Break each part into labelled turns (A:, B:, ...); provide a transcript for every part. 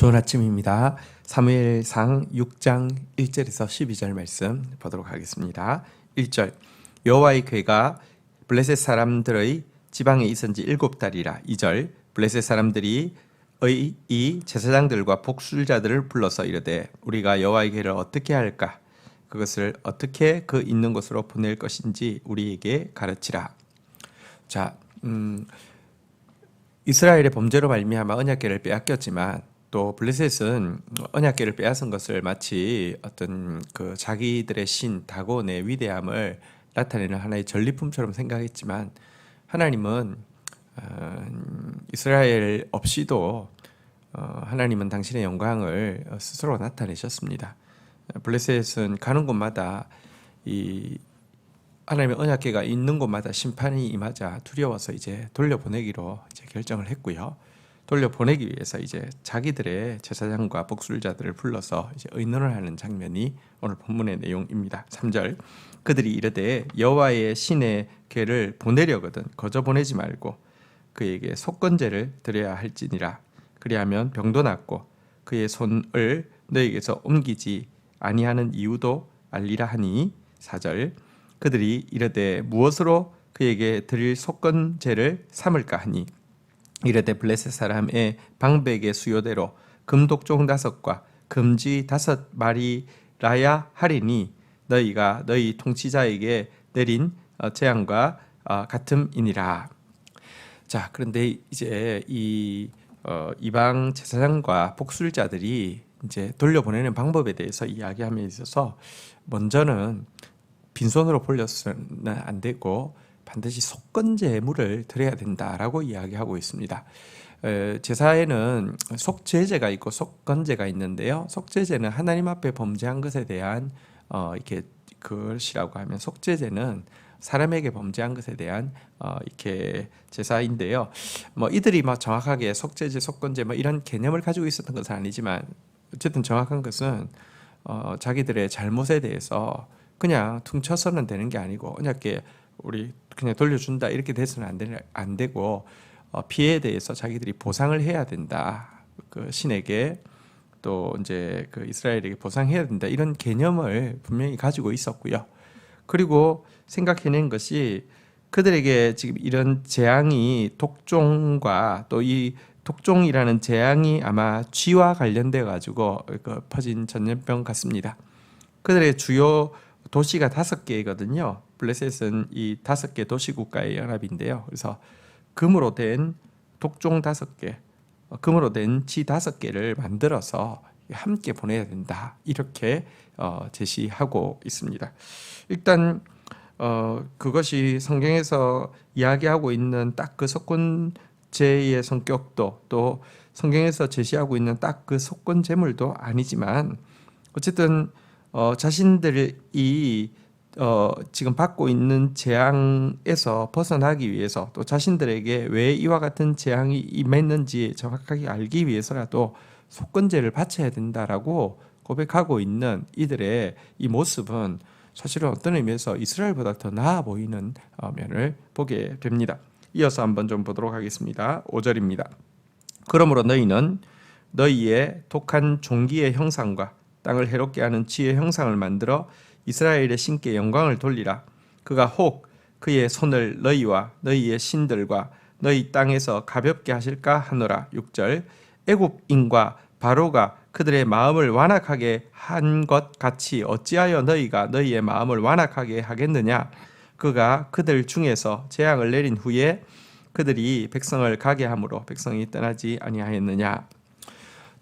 A: 좋은 아침입니다. 사무엘상 6장 1절에서 12절 말씀 보도록 하겠습니다. 1절 여호와의 궤가 블레셋 사람들의 지방에 있은 지 7달이라. 2절 블레셋 사람들이 이 제사장들과 복술자들을 불러서 이르되 우리가 여호와의 궤를 어떻게 할까? 그것을 어떻게 그 있는 곳으로 보낼 것인지 우리에게 가르치라. 자, 이스라엘의 범죄로 말미암아 언약궤를 빼앗겼지만 또 블레셋은 언약궤를 빼앗은 것을 마치 어떤 그 자기들의 신 다곤의 위대함을 나타내는 하나의 전리품처럼 생각했지만 하나님은 이스라엘 없이도 하나님은 당신의 영광을 스스로 나타내셨습니다. 블레셋은 가는 곳마다 이 하나님의 언약궤가 있는 곳마다 심판이 임하자 두려워서 이제 돌려보내기로 이제 결정을 했고요. 돌려보내기 위해서 이제 자기들의 제사장과 복술자들을 불러서 이제 의논을 하는 장면이 오늘 본문의 내용입니다. 3절 그들이 이르되 여호와의 신의 궤를 보내려거든 거저 보내지 말고 그에게 속건제를 드려야 할지니라. 그리하면 병도 낫고 그의 손을 너에게서 옮기지 아니하는 이유도 알리라 하니. 4절 그들이 이르되 무엇으로 그에게 드릴 속건제를 삼을까 하니 이르되 블레셋 사람의 방백의 수요대로 금독종 5과 금쥐 5마리라야 하리니 너희가 너희 통치자에게 내린 재앙과 같음이니라. 자, 그런데 이제 이 이방 제사장과 복술자들이 이제 돌려보내는 방법에 대해서 이야기함에 있어서 먼저는 빈손으로 보려서는 안 되고 반드시 속건제물을 드려야 된다라고 이야기하고 있습니다. 제사에는 속죄제가 있고 속건제가 있는데요. 속죄제는 하나님 앞에 범죄한 것에 대한 이렇게 그것이라고 하면 속죄제는 사람에게 범죄한 것에 대한 이렇게 제사인데요. 뭐 이들이 막 정확하게 속죄제, 속건제 뭐 이런 개념을 가지고 있었던 것은 아니지만 어쨌든 정확한 것은 자기들의 잘못에 대해서 그냥 퉁쳐서는 되는 게 아니고 언약궤 우리 그냥 돌려준다 이렇게 돼서는 안 되고 피해에 대해서 자기들이 보상을 해야 된다. 그 신에게 또 이제 그 이스라엘에게 보상해야 된다. 이런 개념을 분명히 가지고 있었고요. 그리고 생각해낸 것이 그들에게 지금 이런 재앙이 독종과 또 이 독종이라는 재앙이 아마 쥐와 관련돼 가지고 퍼진 전염병 같습니다. 그들의 주요 도시가 5개거든요. 블레셋은 이 5개 도시국가의 연합인데요. 그래서 금으로 된 독종 5개, 금으로 된 쥐 5개를 만들어서 함께 보내야 된다. 이렇게 제시하고 있습니다. 일단 그것이 성경에서 이야기하고 있는 딱 그 속건제의 성격도 또 성경에서 제시하고 있는 딱 그 속건제물도 아니지만 어쨌든 자신들이 지금 받고 있는 재앙에서 벗어나기 위해서 또 자신들에게 왜 이와 같은 재앙이 임했는지 정확하게 알기 위해서라도 속건제를 바쳐야 된다라고 고백하고 있는 이들의 이 모습은 사실은 어떤 의미에서 이스라엘보다 더 나아 보이는 면을 보게 됩니다. 이어서 한번 좀 보도록 하겠습니다. 5절입니다. 그러므로 너희는 너희의 독한 종기의 형상과 땅을 해롭게 하는 쥐의 형상을 만들어 이스라엘의 신께 영광을 돌리라. 그가 혹 그의 손을 너희와 너희의 신들과 너희 땅에서 가볍게 하실까 하노라. 6절 애굽인과 바로가 그들의 마음을 완악하게 한 것 같이 어찌하여 너희가 너희의 마음을 완악하게 하겠느냐. 그가 그들 중에서 재앙을 내린 후에 그들이 백성을 가게 함으로 백성이 떠나지 아니하였느냐.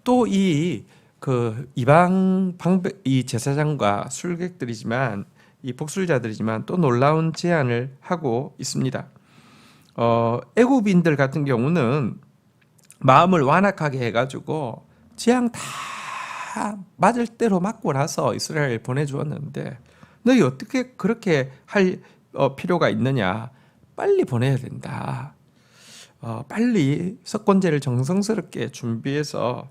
A: 또 이방 방백 이 제사장과 술객들이지만 이 복술자들이지만 또 놀라운 제안을 하고 있습니다. 애굽인들 같은 경우는 마음을 완악하게 해가지고 재앙 다 맞을 대로 맞고 나서 이스라엘 보내주었는데 너희 어떻게 그렇게 할 필요가 있느냐. 빨리 보내야 된다. 빨리 속건제를 정성스럽게 준비해서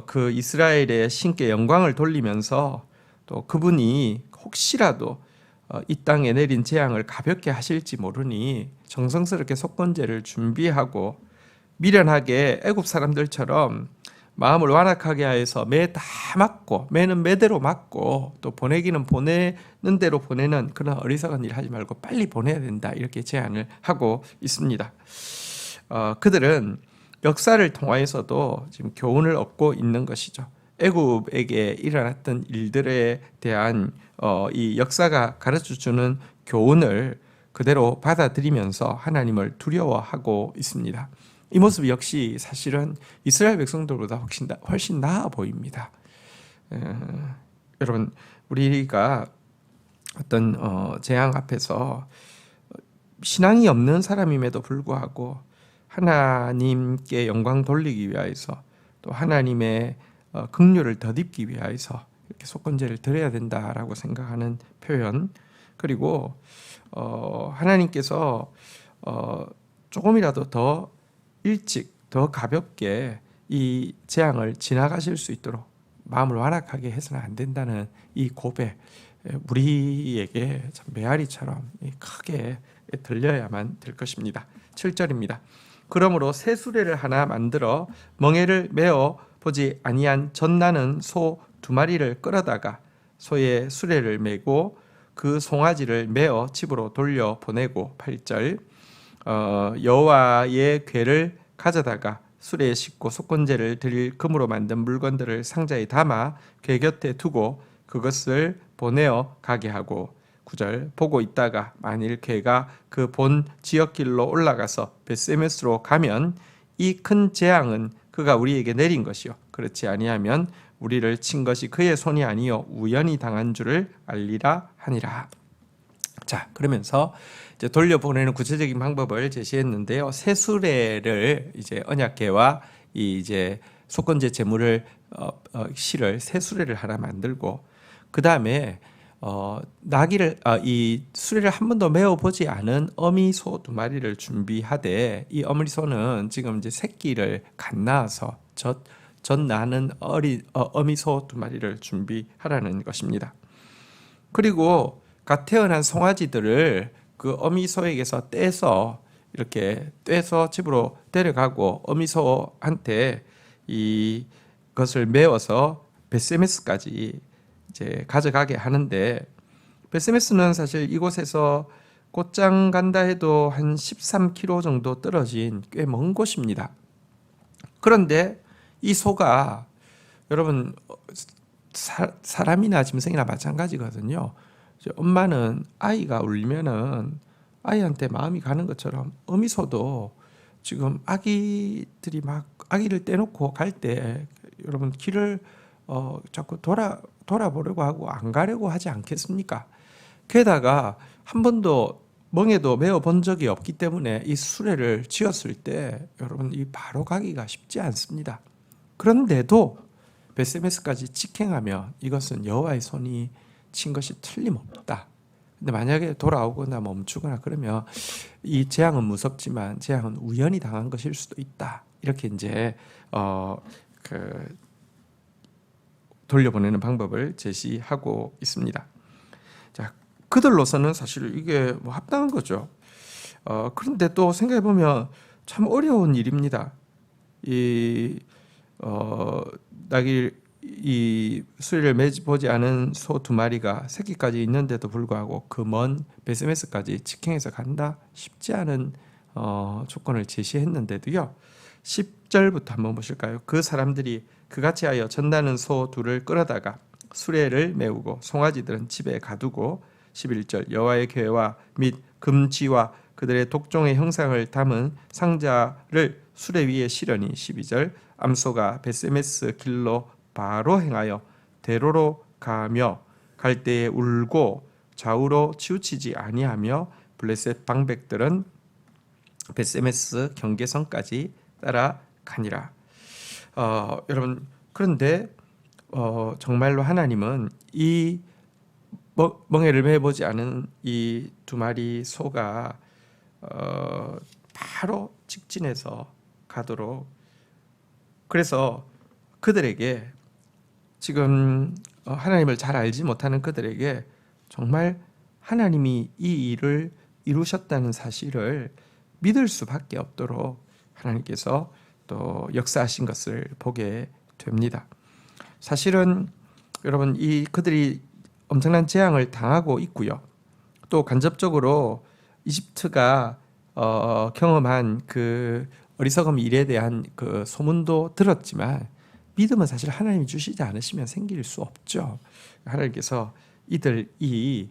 A: 그 이스라엘의 신께 영광을 돌리면서 또 그분이 혹시라도 이 땅에 내린 재앙을 가볍게 하실지 모르니 정성스럽게 속건제를 준비하고 미련하게 애굽 사람들처럼 마음을 완악하게 하여서 매 다 맞고 매는 매대로 맞고 또 보내기는 보내는 대로 보내는 그런 어리석은 일 하지 말고 빨리 보내야 된다 이렇게 제안을 하고 있습니다. 그들은 역사를 통하여서도 지금 교훈을 얻고 있는 것이죠. 애굽에게 일어났던 일들에 대한 이 역사가 가르쳐주는 교훈을 그대로 받아들이면서 하나님을 두려워하고 있습니다. 이 모습 역시 사실은 이스라엘 백성들보다 훨씬 나아 보입니다. 여러분, 우리가 어떤 재앙 앞에서 신앙이 없는 사람임에도 불구하고 하나님께 영광 돌리기 위하여서 또 하나님의 긍휼을 덧입기 위하여서 이렇게 속건제를 드려야 된다라고 생각하는 표현, 그리고 하나님께서 조금이라도 더 일찍 더 가볍게 이 재앙을 지나가실 수 있도록 마음을 완악하게 해서는 안 된다는 이 고백, 우리에게 참 메아리처럼 크게 들려야만 될 것입니다. 7절입니다. 그러므로 새 수레를 하나 만들어 멍에를 메어 보지 아니한 젖나는 소 2마리를 끌어다가 소의 수레를 메고 그 송아지를 메어 집으로 돌려 보내고 8절 여호와의 궤를 가져다가 수레에 싣고 속건제를 드릴 금으로 만든 물건들을 상자에 담아 궤 곁에 두고 그것을 보내어 가게 하고 9절 보고 있다가 만일 궤가 그 본 지역길로 올라가서 벳세메스로 가면 이 큰 재앙은 그가 우리에게 내린 것이요 그렇지 아니하면 우리를 친 것이 그의 손이 아니요 우연히 당한 줄을 알리라 하니라. 자, 그러면서 이제 돌려보내는 구체적인 방법을 제시했는데요. 새 수레를 이제 언약궤와 이 이제 속건제 제물을 실을 새 수레를 하나 만들고 그 다음에 나귀를 이 수레를 한 번도 메어 보지 않은 어미소 2마리를 준비하되 이 어미소는 지금 이제 새끼를 갓 낳아서 젖 나는 어미소 2마리를 준비하라는 것입니다. 그리고 갓 태어난 송아지들을 그 어미소에게서 떼서 이렇게 떼서 집으로 데려가고 어미소한테 이것을 메워서 벳세메스까지 이제 가져가게 하는데, 벳세메스는 사실 이곳에서 곧장 간다 해도 한 13km 정도 떨어진 꽤 먼 곳입니다. 그런데 이 소가 여러분 사람이나 짐승이나 마찬가지거든요. 엄마는 아이가 울면은 아이한테 마음이 가는 것처럼 어미소도 지금 아기들이 막 아기를 떼놓고 갈 때 여러분 길을 자꾸 돌아보려고 하고 안 가려고 하지 않겠습니까? 게다가 한 번도 멍에도 메어 본 적이 없기 때문에 이 수레를 지었을 때 여러분 이 바로 가기가 쉽지 않습니다. 그런데도 벳세메스까지 직행하면 이것은 여호와의 손이 친 것이 틀림없다. 근데 만약에 돌아오거나 멈추거나 그러면 이 재앙은 무섭지만 재앙은 우연히 당한 것일 수도 있다. 이렇게 이제 돌려보내는 방법을 제시하고 있습니다. 자, 그들로서는 사실 이게 뭐 합당한 거죠. 그런데 또 생각해 보면 참 어려운 일입니다. 이 수레를 매보지 않은 소 2마리가 새끼까지 있는데도 불구하고 그 먼 벳세메스까지 직행해서 간다 쉽지 않은 조건을 제시했는데도요. 10절부터 한번 보실까요? 그 사람들이 그같이 하여 젖나는 소 2를 끌어다가 수레를 메우고 송아지들은 집에 가두고 11절 여호와의 궤와 및 금지와 그들의 독종의 형상을 담은 상자를 수레 위에 실으니 12절 암소가 벳세메스 길로 바로 행하여 대로로 가며 갈 때에 울고 좌우로 치우치지 아니하며 블레셋 방백들은 벳세메스 경계선까지 따라가니라. 여러분 그런데 정말로 하나님은 이 멍에를 매보지 않은 이 2마리 소가 바로 직진해서 가도록, 그래서 그들에게 지금 하나님을 잘 알지 못하는 그들에게 정말 하나님이 이 일을 이루셨다는 사실을 믿을 수밖에 없도록 하나님께서 또 역사하신 것을 보게 됩니다. 사실은 여러분 그들이 엄청난 재앙을 당하고 있고요. 또 간접적으로 이집트가 경험한 그 어리석은 일에 대한 그 소문도 들었지만 믿음은 사실 하나님이 주시지 않으시면 생길 수 없죠. 하나님께서 이들이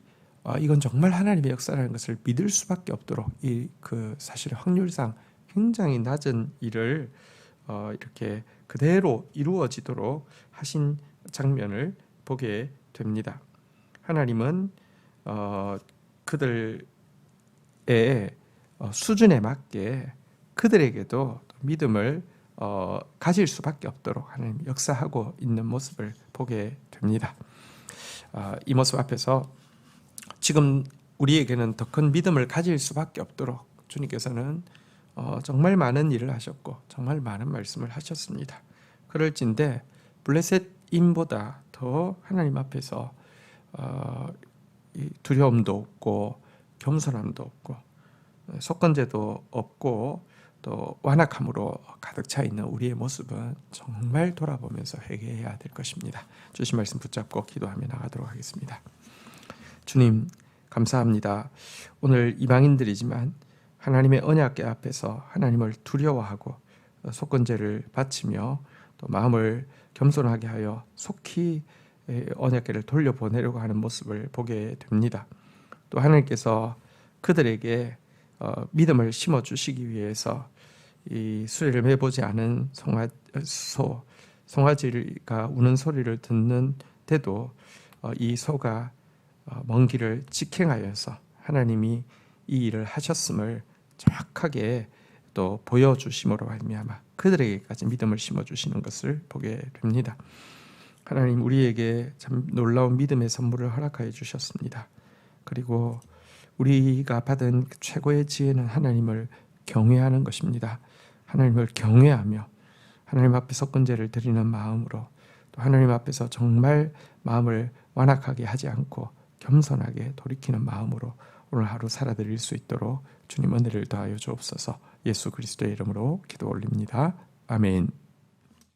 A: 이건 정말 하나님의 역사라는 것을 믿을 수밖에 없도록 그 사실 확률상 굉장히 낮은 일을 이렇게 그대로 이루어지도록 하신 장면을 보게 됩니다. 하나님은 그들의 수준에 맞게 그들에게도 믿음을 가질 수밖에 없도록 하나님 역사하고 있는 모습을 보게 됩니다. 이 모습 앞에서 지금 우리에게는 더 큰 믿음을 가질 수밖에 없도록 주님께서는 정말 많은 일을 하셨고 정말 많은 말씀을 하셨습니다. 그럴진데 블레셋임보다 더 하나님 앞에서 두려움도 없고 겸손함도 없고 속건제도 없고 또 완악함으로 가득 차 있는 우리의 모습은 정말 돌아보면서 회개해야 될 것입니다. 주신 말씀 붙잡고 기도하며 나가도록 하겠습니다. 주님 감사합니다. 오늘 이방인들이지만 하나님의 언약궤 앞에서 하나님을 두려워하고 속건제를 바치며 또 마음을 겸손하게 하여 속히 언약궤를 돌려보내려고 하는 모습을 보게 됩니다. 또 하나님께서 그들에게 믿음을 심어주시기 위해서 이 수레를 매보지 않은 송아지가 우는 소리를 듣는데도 이 소가 먼 길을 직행하여서 하나님이 이 일을 하셨음을 정확하게 또 보여주심으로 말미암아 그들에게까지 믿음을 심어주시는 것을 보게 됩니다. 하나님 우리에게 참 놀라운 믿음의 선물을 허락하여 주셨습니다. 그리고 우리가 받은 최고의 지혜는 하나님을 경외하는 것입니다. 하나님을 경외하며 하나님 앞에 속건제를 드리는 마음으로 또 하나님 앞에서 정말 마음을 완악하게 하지 않고 겸손하게 돌이키는 마음으로 오늘 하루 살아드릴 수 있도록 주님 은혜를 더하여 주옵소서. 예수 그리스도의 이름으로 기도 올립니다. 아멘.